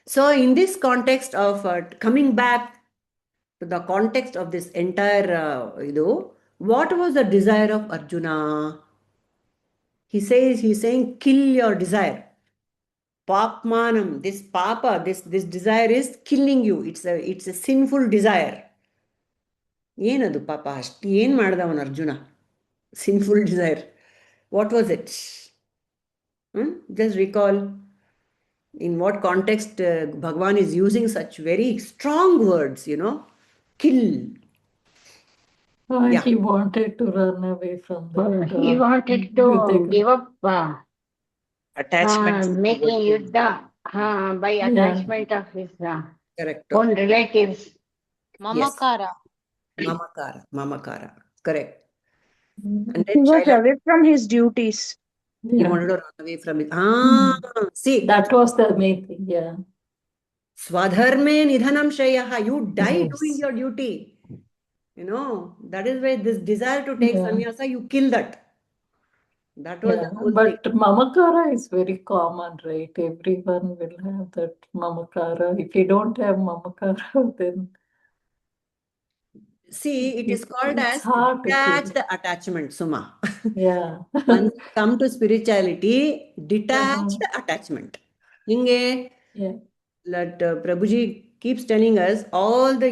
So in this context of coming back to the context of this entire, what was the desire of Arjuna? He's saying, kill your desire. Papmanam, this papa, this desire is killing you. It's a sinful desire. ಏನದು ಪಾಪ ಅಷ್ಟು ಏನು ಮಾಡ್ದ ಅವನು Arjuna? Sinful desire. What was it? Just recall in what context Bhagavan is using such very strong words, kill. Yeah. He wanted to run away from that. He wanted to give up Attachment. making yuddha by attachment of his Correct. own relatives. Mamakara. Mamakara. Correct. And He then was away from his duties. he wanted to run away from it. See. That was the main thing, yeah. Swadharme nidhanam shreyaha. You die Yes. doing your duty. That is why this desire to take sannyasa, you kill that. That was the whole But thing. mamakara is very common, right? Everyone will have that mamakara. If you don't have mamakara, then See, it is called it's as hard to detached kill. attachment, Suma. Yeah. Once you come to spirituality, detached attachment. Inge, Yeah. that Prabhuji keeps telling us,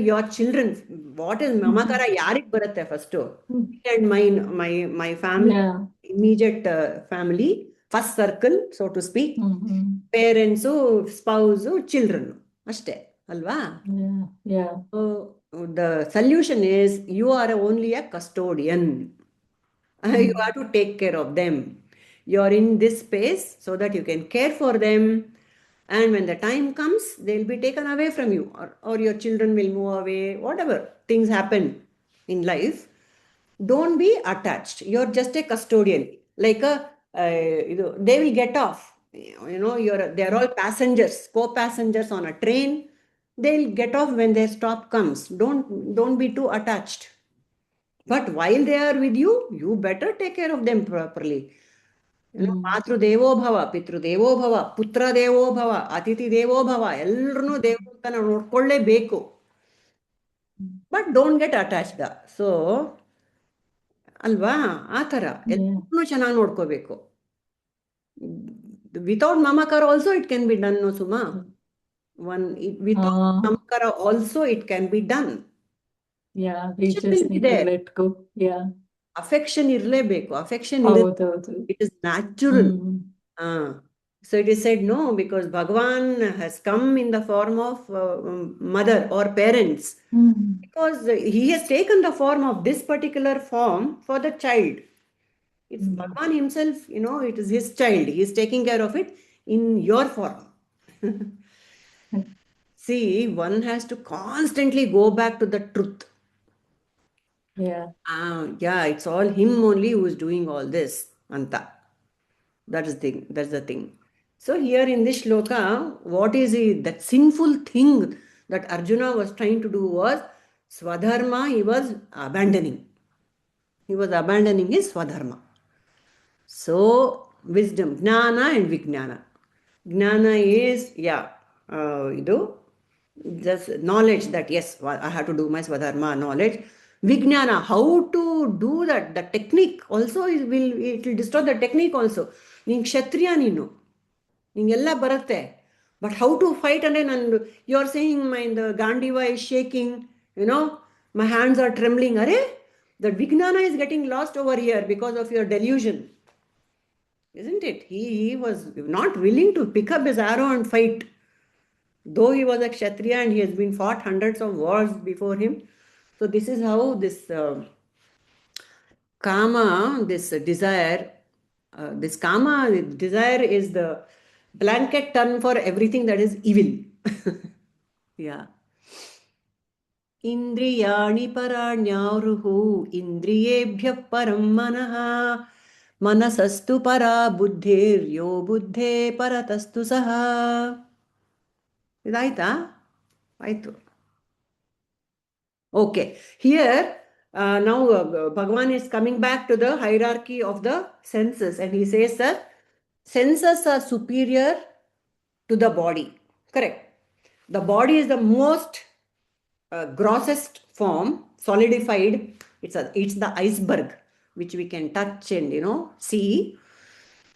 your children, what is mamakara, yarik baratte first. And my family, Yeah. immediate family, first circle, so to speak, parents, spouse, children. Ashte, alva? Yeah. Yeah. So the solution is, you are only a custodian. You have to take care of them. You are in this space so that you can care for them. And when the time comes, they'll be taken away from you, or your children will move away, whatever things happen in life. Don't be attached. You're just a custodian. Like they will get off. They're all passengers, co-passengers on a train. They'll get off when their stop comes. Don't be too attached. But while they are with you, you better take care of them properly. Matru devo bhava, pitru devo bhava, putra devo bhava, atiti devo bhava, ಎಲ್ಲರನ್ನೂ ದೇವರು ಅಂತ ನಾವು ನೋಡ್ಕೊಳ್ಳೇಬೇಕು. But don't get attached. So, ಅಲ್ವಾ, ಆ ಥರ ಎಲ್ಲರನ್ನೂ ಚೆನ್ನಾಗಿ ನೋಡ್ಕೋಬೇಕು. Without mamakara also it can be done, no Suma? Without mamakara also it can be done. Yeah, we just need to let go. Yeah. Affection irlebeku. Affection it is natural. So it is said, no, because Bhagavan has come in the form of mother or parents. Because he has taken the form of this particular form for the child. It's Bhagavan himself, it is his child. He is taking care of it in your form. See, one has to constantly go back to the truth. Yeah. Yeah, it's all him only who is doing all this. Anta. That's the thing. So here in this shloka, what is it? That sinful thing that Arjuna was trying to do was Swadharma, he was abandoning. He was abandoning his Swadharma. So, wisdom, Jnana and Vijnana. Jnana is, just knowledge that, yes, I have to do my Swadharma, knowledge. Vijnana, how to do that, the technique also, it will destroy the technique also. Ning Kshetriya ninu. Ningella baratte. But how to fight, and you're saying the Gandiva is shaking, my hands are trembling. The Vijnana is getting lost over here because of your delusion. Isn't it? He was not willing to pick up his arrow and fight. Though he was a Kshatriya and he has been fought hundreds of wars before him. So this is how this kama, this desire, is the blanket term for everything that is evil. Yeah. Indriyani paranyauruhu indriyebhyah param manaha manasastu para buddhir yo buddhe paratastu saha. Idaita? Aitu. Okay. Here, now Bhagavan is coming back to the hierarchy of the senses, and he says that senses are superior to the body. Correct. The body is the most grossest form, solidified. It's the iceberg which we can touch and see.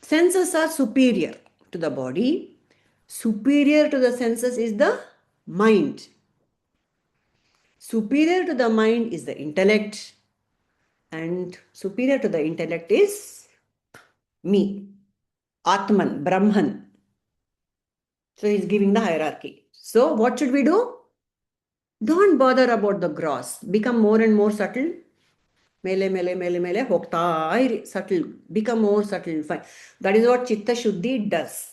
Senses are superior to the body. Superior to the senses is the mind. Superior to the mind is the intellect, and superior to the intellect is me, Atman, Brahman. So he's giving the hierarchy. So what should we do? Don't bother about the gross. Become more and more subtle. Mele, mele, mele, mele, hokta, subtle. Become more subtle. Fine. That is what Chitta Shuddhi does.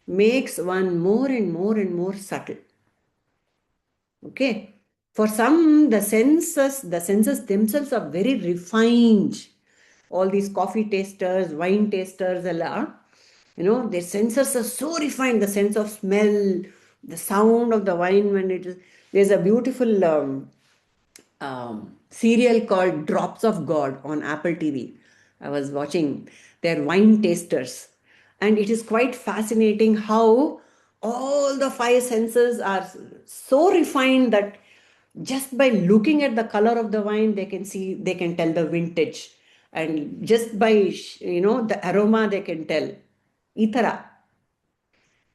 Makes one more and more and more subtle. Okay. For some, the senses themselves are very refined. All these coffee tasters, wine tasters, their senses are so refined. The sense of smell, the sound of the wine when it is. There's a beautiful serial called Drops of God on Apple TV. I was watching their wine tasters, and it is quite fascinating how all the five senses are so refined that just by looking at the color of the wine, they can tell the vintage, and just by the aroma, they can tell. Itara.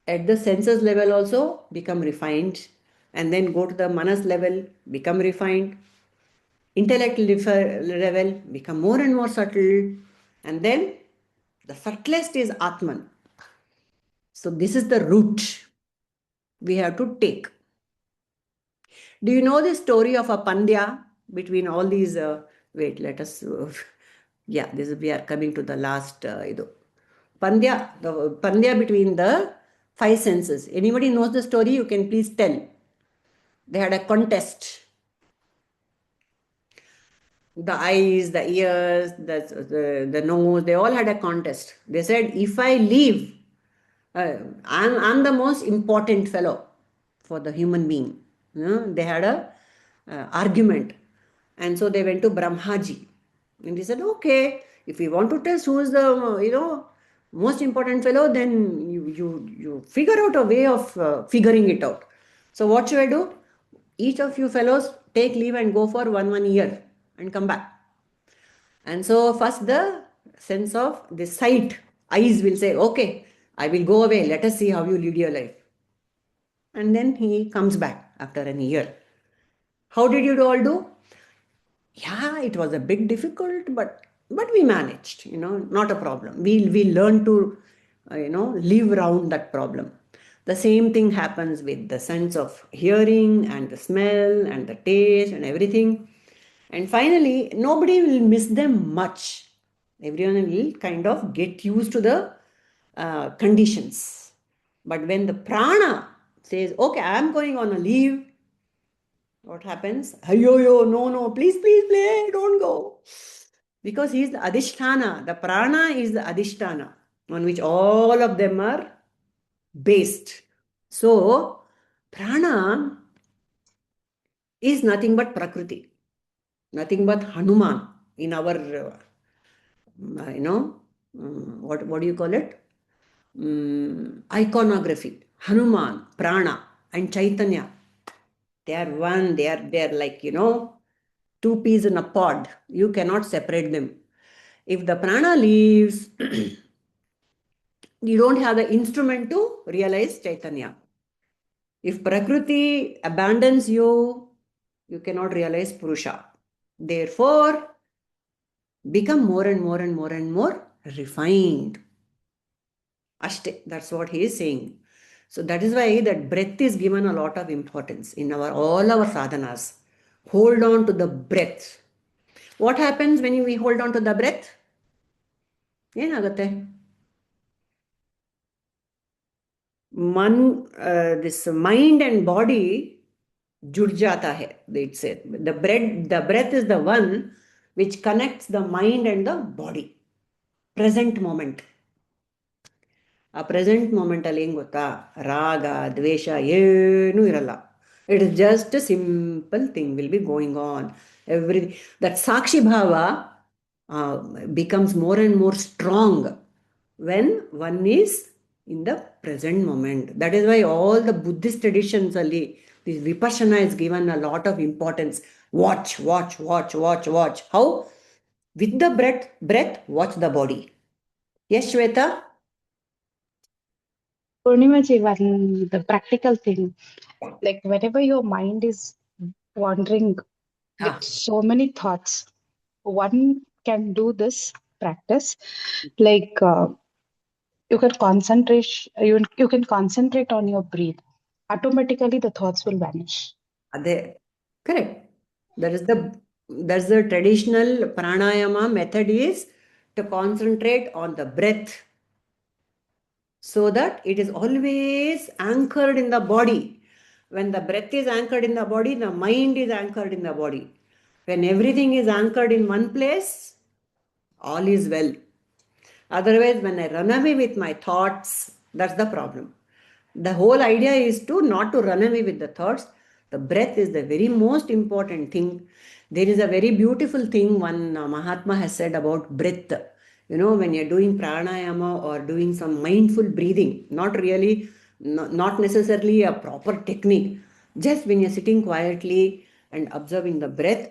At the senses level also become refined, and then go to the manas level, become refined. Intellect level become more and more subtle, and then the subtlest is Atman. So this is the route we have to take. Do you know the story of a pandya between all these? Wait, let us. Yeah, we are coming to the last. Pandya, the pandya between the five senses. Anybody knows the story? You can please tell. They had a contest. The eyes, the ears, the nose, they all had a contest. They said, if I leave, I'm the most important fellow for the human being. They had a argument. And so they went to Brahmaji. And he said, okay, if you want to test who is the, most important fellow, then you figure out a way of figuring it out. So what should I do? Each of you fellows take leave and go for one year and come back. And so first the sense of the sight, eyes will say, okay, I will go away. Let us see how you lead your life. And then he comes back after a year. How did you all do? Yeah, it was a bit difficult, but we managed, not a problem. We learn to, live around that problem. The same thing happens with the sense of hearing and the smell and the taste and everything. And finally, nobody will miss them much. Everyone will kind of get used to the conditions. But when the prana says, okay, I am going on a leave, what happens? Yo, no, please, play, don't go. Because he is the adhisthana. The prana is the adhisthana on which all of them are based. So, prana is nothing but prakriti, nothing but Hanuman in our, what do you call it? Iconography. Hanuman, Prana, and Chaitanya. They are one, they are like, two peas in a pod. You cannot separate them. If the prana leaves, you don't have the instrument to realize Chaitanya. If Prakriti abandons you, you cannot realize Purusha. Therefore, become more and more and more and more refined. Ashte, that's what he is saying. So that is why that breath is given a lot of importance in all our sadhanas. Hold on to the breath. What happens when we hold on to the breath? ಏನಾಗುತ್ತೆ? this mind and body जुड़ जाता है. It said the breath is the one which connects the mind and the body. Present moment. ಆ present moment ಅಲ್ಲಿ ಏನ್ ಗೊತ್ತಾ, ರಾಗ ದ್ವೇಷ ಏನೂ ಇರಲ್ಲ. It is just simple thing will be going on every. That ಸಾಕ್ಷಿ ಭಾವ becomes more and more strong when one is in the present moment. That is why all the Buddhist traditions alli this vipassana is given a lot of importance. Watch. How? With the breath, watch the body. Yes, Shweta? Purnimaji, the practical thing, like whenever your mind is wandering with so many thoughts, one can do this practice. Like you can concentrate on your breath. Automatically, the thoughts will vanish. Correct. That's the traditional pranayama method is to concentrate on the breath so that it is always anchored in the body. When the breath is anchored in the body, the mind is anchored in the body. When everything is anchored in one place, all is well. Otherwise, when I run away with my thoughts, that's the problem. The whole idea is to not to run away with the thoughts. The breath is the very most important thing. There is a very beautiful thing one Mahatma has said about breath. When you're doing pranayama or doing some mindful breathing, not necessarily a proper technique, just when you're sitting quietly and observing the breath,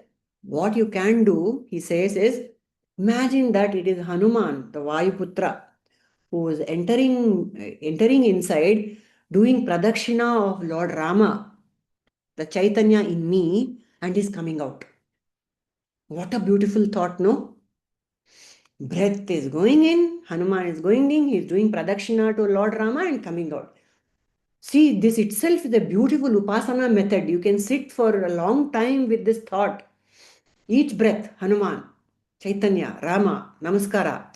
what you can do, he says, is imagine that it is Hanuman, the Vayuputra, who is entering inside, doing pradakshina of Lord Rama, the Chaitanya in me, and is coming out. What a beautiful thought, no? Breath is going in, Hanuman is going in, he is doing pradakshina to Lord Rama and coming out. See, this itself is a beautiful upasana method. You can sit for a long time with this thought. Each breath, Hanuman, Chaitanya, Rama, Namaskara.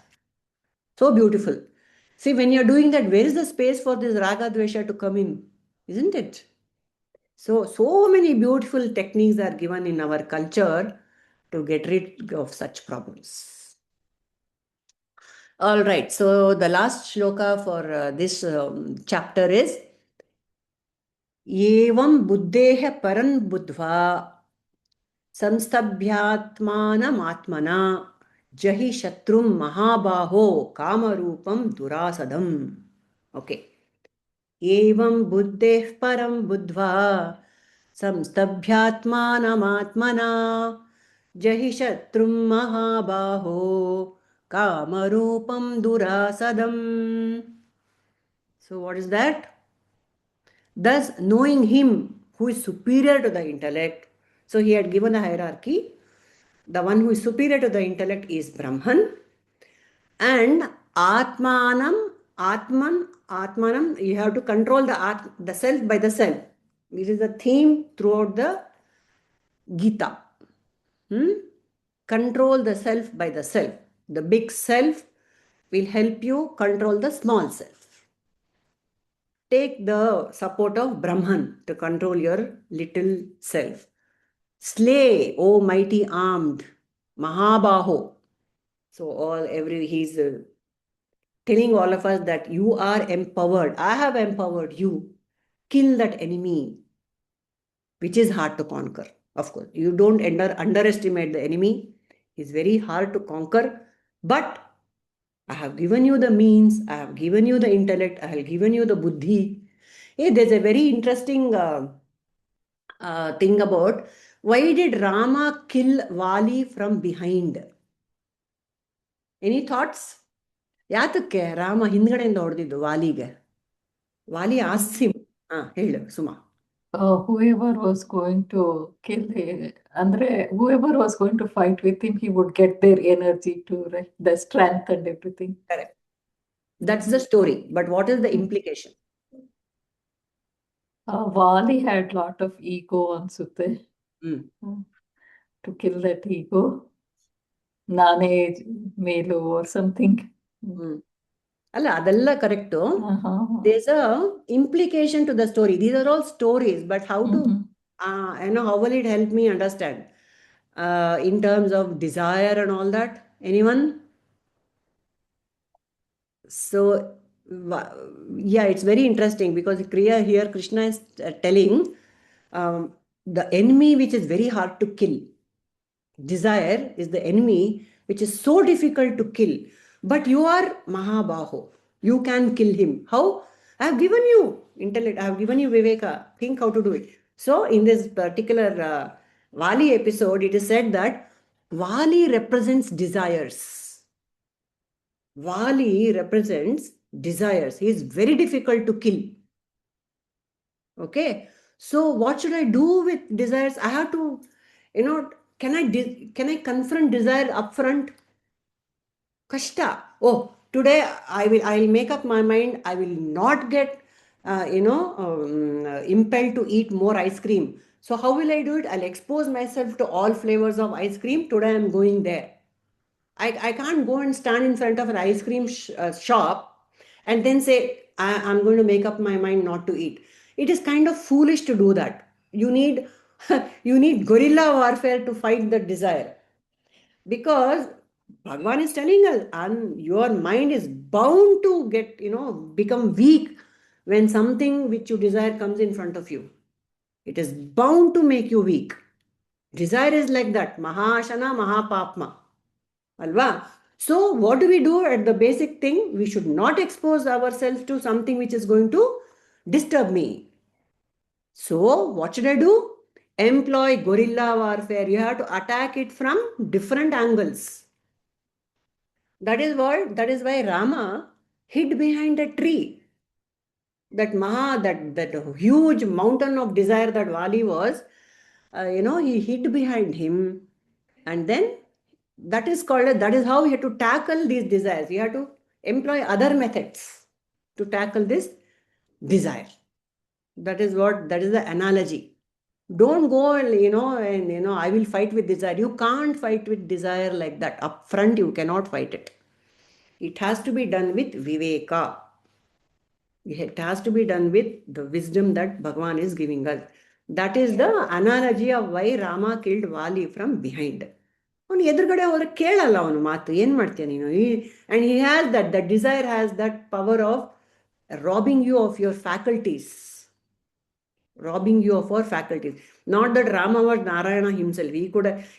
So beautiful. See, when you're doing that, where is the space for this raga dvesha to come in? Isn't it? So many beautiful techniques are given in our culture to get rid of such problems. All right. So the last shloka for this chapter is Evam buddheha paran buddhva samstabhyatmanam jahi shatrum mahabaho kamarupam durasadam. Okay. Evam buddheh param buddhva samstabhyatmanam jahi shatrum mahabaho kamarupam durasadam. So what is that? Thus, knowing him who is superior to the intellect. So he had given a hierarchy. The one who is superior to the intellect is Brahman. And Atmanam, you have to control the self by the self. This is the theme throughout the Gita. Control the self by the self. The big self will help you control the small self. Take the support of Brahman to control your little self. Slay, O mighty armed, Mahabaho. So he's telling all of us that you are empowered. I have empowered you. Kill that enemy, which is hard to conquer. Of course, you don't underestimate the enemy. It's very hard to conquer, but I have given you the means, I have given you the intellect, I have given you the buddhi. Hey, there's a very interesting thing about why did Rama kill Vali from behind? Any thoughts? ಯಾತಕ್ಕೆ ರಾಮ ಹಿಂದ್ಗಡೆಯಿಂದ ಹೊಡೆದಿದ್ದು ವಾಲಿಗೆ? ವಾಲಿ ಆಸ್ತಿ ಹೇಳು Suma. Whoever was going to kill him, whoever was going to fight with him, he would get their energy to the strength and everything. Correct. That's the story. But what is the implication? Vali had a lot of ego ansutte. To kill that ego. Nane Melu or something. ಅಲ್ಲ ಅದೆಲ್ಲ correct. There's a implication to the story. These are all stories, but how to how will it help me understand in terms of desire and all that? Anyone? So yeah, it's very interesting because here Krishna is telling the enemy which is very hard to kill. Desire is the enemy which is so difficult to kill, but you are Mahabaho. You can kill him. How? I have given you intellect, I have given you Viveka. Think how to do it. So in this particular Vali episode, it is said that Vali represents desires. Vali represents desires. He is very difficult to kill. Okay, so what should I do with desires? I have to, can I confront desire upfront? Kashta. Oh, today I'll make up my mind. I will not get impelled to eat more ice cream. So how will I do it? I'll expose myself to all flavors of ice cream. Today I'm going there. I can't go and stand in front of an ice cream shop and then say, I'm going to make up my mind not to eat. It is kind of foolish to do that. You need you need guerrilla warfare to fight the desire, because Bhagavan is telling us, and your mind is bound to get, become weak when something which you desire comes in front of you. It is bound to make you weak. Desire is like that. Mahashana, Mahapapma. Alva. So what do we do at the basic thing? We should not expose ourselves to something which is going to disturb me. So what should I do? Employ guerrilla warfare. You have to attack it from different angles. That is why Rama hid behind a tree. That huge mountain of desire that Vali was, he hid behind him. And then that is how he had to tackle these desires. He had to employ other methods to tackle this desire. That is the analogy. Don't go and I will fight with desire. You can't fight with desire like that. Up front, you cannot fight it. It has to be done with viveka. It has to be done with the wisdom that Bhagavan is giving us. That is the analogy of why Rama killed Vali from behind. And he has that desire has that power of robbing you of your faculties. Robbing you of our faculties. Not that Rama was Narayana himself.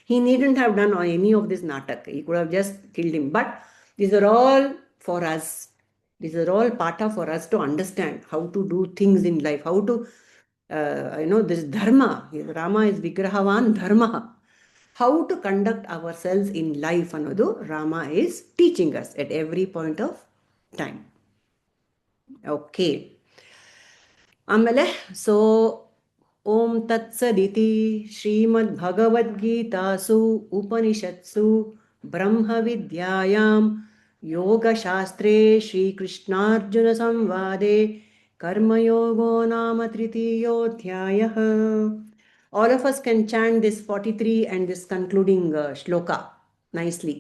He needn't have done any of this natak. He could have just killed him. But these are all for us. These are all pata for us to understand how to do things in life. How to, this dharma. Rama is Vigrahavan Dharma. How to conduct ourselves in life. Another Rama is teaching us at every point of time. Okay. ಆಮೇಲೆ so ಓಂ ತತ್ಸದಿತಿ ಶ್ರೀಮದ್ ಭಗವದ್ಗೀತಾಸು ಉಪನಿಷತ್ಸು ಬ್ರಹ್ಮವಿದ್ಯಾಯಾಂ ಯೋಗಶಾಸ್ತ್ರೇ ಶ್ರೀಕೃಷ್ಣಾರ್ಜುನ ಸಂವಾದೆ ಕರ್ಮಯೋಗೋ ನಾಮ ತೃತೀಯೋಧ್ಯಾಯಃ. All of us can chant this 43 and this concluding shloka nicely.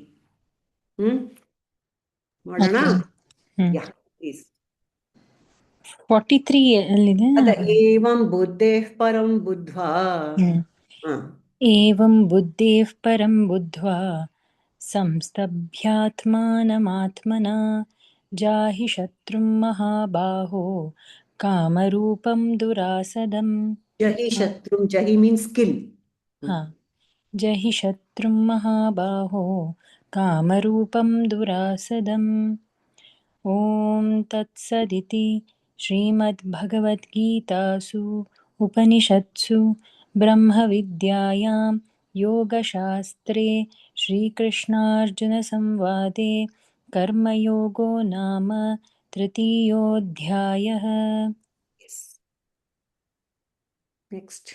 Madana? Yeah, please. 43 ಅಲ್ಲಿದೆ. ಏವಂ ಬುದ್ಧೇಃ ಪರಂ ಬುದ್ಧ್ವಾ ಏವಂ ಬುದ್ಧೇಃ ಪರಂ ಬುದ್ಧ್ವಾ ಸಂಸ್ತಭ್ಯಾತ್ಮಾನಮಾತ್ಮನಾ Jahi ಶತ್ರುಂ ಮಹಾಬಾಹೋ ಕಾಮರೂಪಂ ದುರಾಸದಂ. ಜಹಿ ಶತ್ರುಂ. ಜಹಿ means kill. ಜಹಿ ಶತ್ರುಂ ಮಹಾಬಾಹೋ ಕಾಮರೂಪಂ ದುರಾಸದಂ. ಓಂ ತತ್ಸದಿತಿ ಶ್ರೀಮದ್ಭಗವದ್ಗೀತಾಸು ಉಪನಿಷತ್ಸು ಬ್ರಹ್ಮವಿದ್ಯಾಯಾಂ ಯೋಗಶಾಸ್ತ್ರೇ ಶ್ರೀಕೃಷ್ಣಾರ್ಜುನ ಸಂವಾದೆ ಕರ್ಮಯೋಗೋ ನಾಮ ತೃತೀಯೋಧ್ಯಾಯಃ. Next.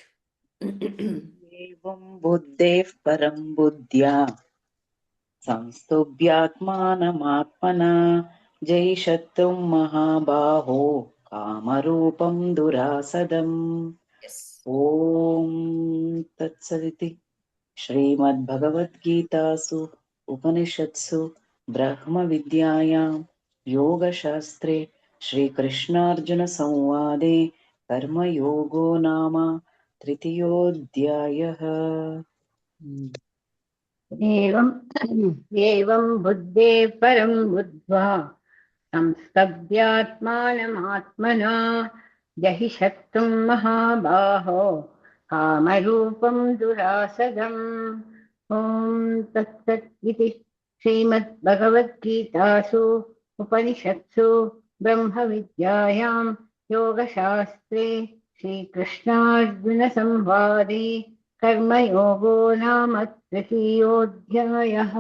ಏವಂ ಬುದ್ಧೇಃ ಪರಂ ಬುದ್ಧ್ಯಾ ಸಂಸ್ತುಭ್ಯಾತ್ಮಾನಮಾತ್ಮನಾ ಜೈ ಶತ್ರುಂ ಮಹಾಬಾಹೋ ಕಾಮರೂಪಂ ದುರಾಸದಂ. ಓಂ ತತ್ಸದಿತಿ ಶ್ರೀಮದ್ಭಗವದ್ಗೀತಾಸು ಉಪನಿಷತ್ಸು ಬ್ರಹ್ಮವಿದ್ಯಾಯಾಂ योगशास्त्रे श्रीकृष्णार्जुनसंवादे कर्मयोगो नाम तृतीयोऽध्यायः। एवं बुद्धे परं बुद्ध्वा संस्तभ्यात्मानमात्मना जहि शत्रुं महाबाहो कामरूपं दुरासदम्। ॐ तत्सत् इति श्रीमद्भगवद्गीतासु उपनिषत्सु ब्रह्मविद्यायां योगशास्त्रे श्रीकृष्णार्जुनसंवादे कर्मयोगो नाम तृतीयोऽध्यायः।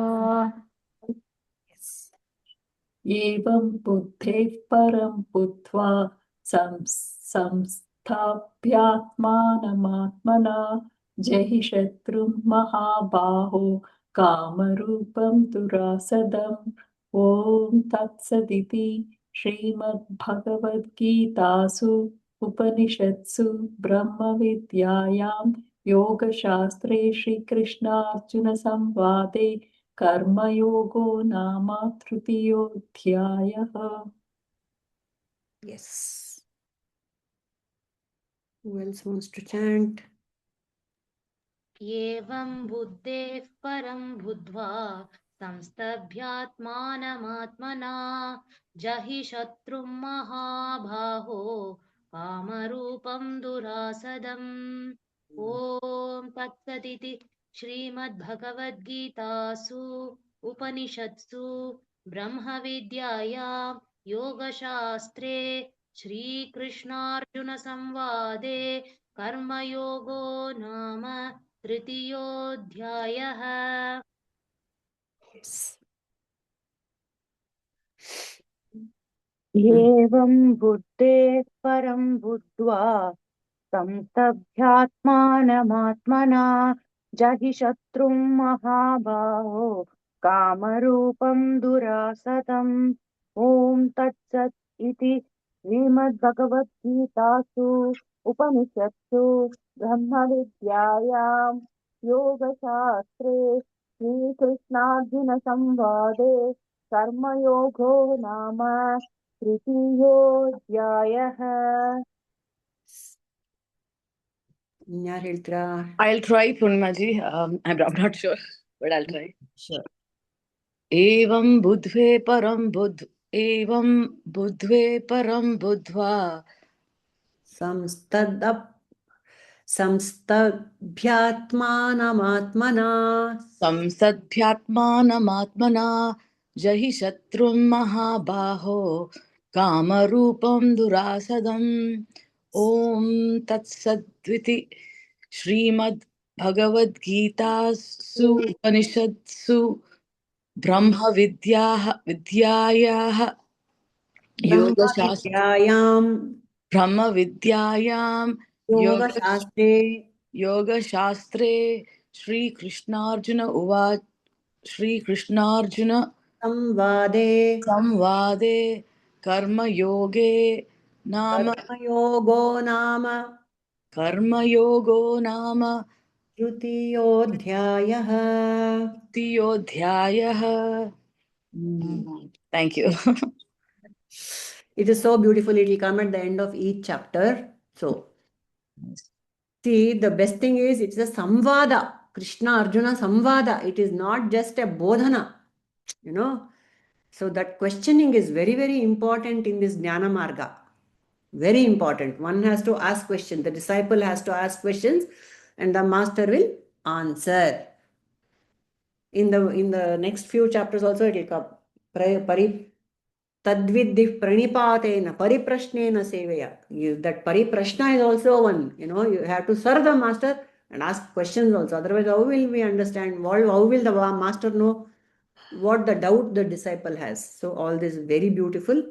एवं बुद्धेः परं बुद्ध्वा संस्थाप्यात्मानमात्मना जहि शत्रुं महाबाहो कामरूपं दुरासदम्। ॐ तत्सदिति श्रीमद्भगवद्गीतासु उपनिषत्सु ब्रह्मविद्यायां योगशास्त्रे श्रीकृष्णार्जुनसंवादे कर्मयोगो नाम तृतीयोऽध्यायः. Yes. Who else wants to chant? एवं बुद्धेः परं बुद्ध्वा संस्तभ्यात्मानमात्मना जहि शत्रुं महाबाहो कामरूपं दुरासदम्। ॐ तत्सदिति श्रीमद्भगवद्गीतासु उपनिषत्सु ब्रह्मविद्यायां योगशास्त्रे श्रीकृष्णार्जुनसंवादे कर्मयोगो नाम तृतीयोऽध्यायः। एवं बुद्धेः परं बुद्ध्वा संस्तभ्यात्मानमात्मना जहि शत्रुं महाबाहो कामरूपं दुरासदम्। ॐ तत्सत् इति श्रीमद्भगवद्गीतासु उपनिषत्सु ब्रह्मविद्यायां योगशास्त्रे श्रीकृष्णार्जुनसंवादे कर्मयोगो नाम तृतीयोऽध्यायः. Yaar ಹೇಳ್ತೀರಾ? I'll try, Purnaji. I'm not sure, but I'll try. Sure. एवं बुद्ध्वे परं एवं बुद्ध्वे परं बुद्ध्वा संस्तभ्यात्मानमात्मना संसद्भ्यात्मानमात्मना जहि शत्रुं महाबाहो कामरूपं दुरासदम्। ॐ तत्सद्विति श्रीमद्भगवद्गीतासु उपनिषत्सु ब्रह्मविद्यायाः ब्रह्मविद्यायां योगशास्त्रे श्रीकृष्णार्जुन संवादे कर्मयोगो नाम तृतीयोऽध्यायः. Thank you. It is so beautiful. It will come at the end of each chapter. So, see, the best thing is it's a samvada. Krishna Arjuna samvada. It is not just a bodhana. You know. So that questioning is very, very important in this Jnana Marga. Very important. One has to ask questions. The disciple has to ask questions and the master will answer. In the next few chapters also it will come. Tadvidhi pranipatena pariprashnena seveya. That pariprashna is also one. You have to serve the master and ask questions also. Otherwise, how will we understand? How will the master know what the doubt the disciple has? So all this is very beautiful.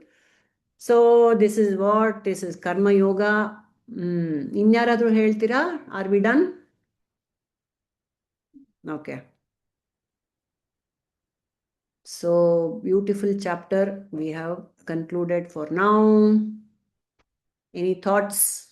So this is Karma Yoga. Inyaradru heltira? Are we done? Okay. So beautiful chapter we have concluded for now. Any thoughts?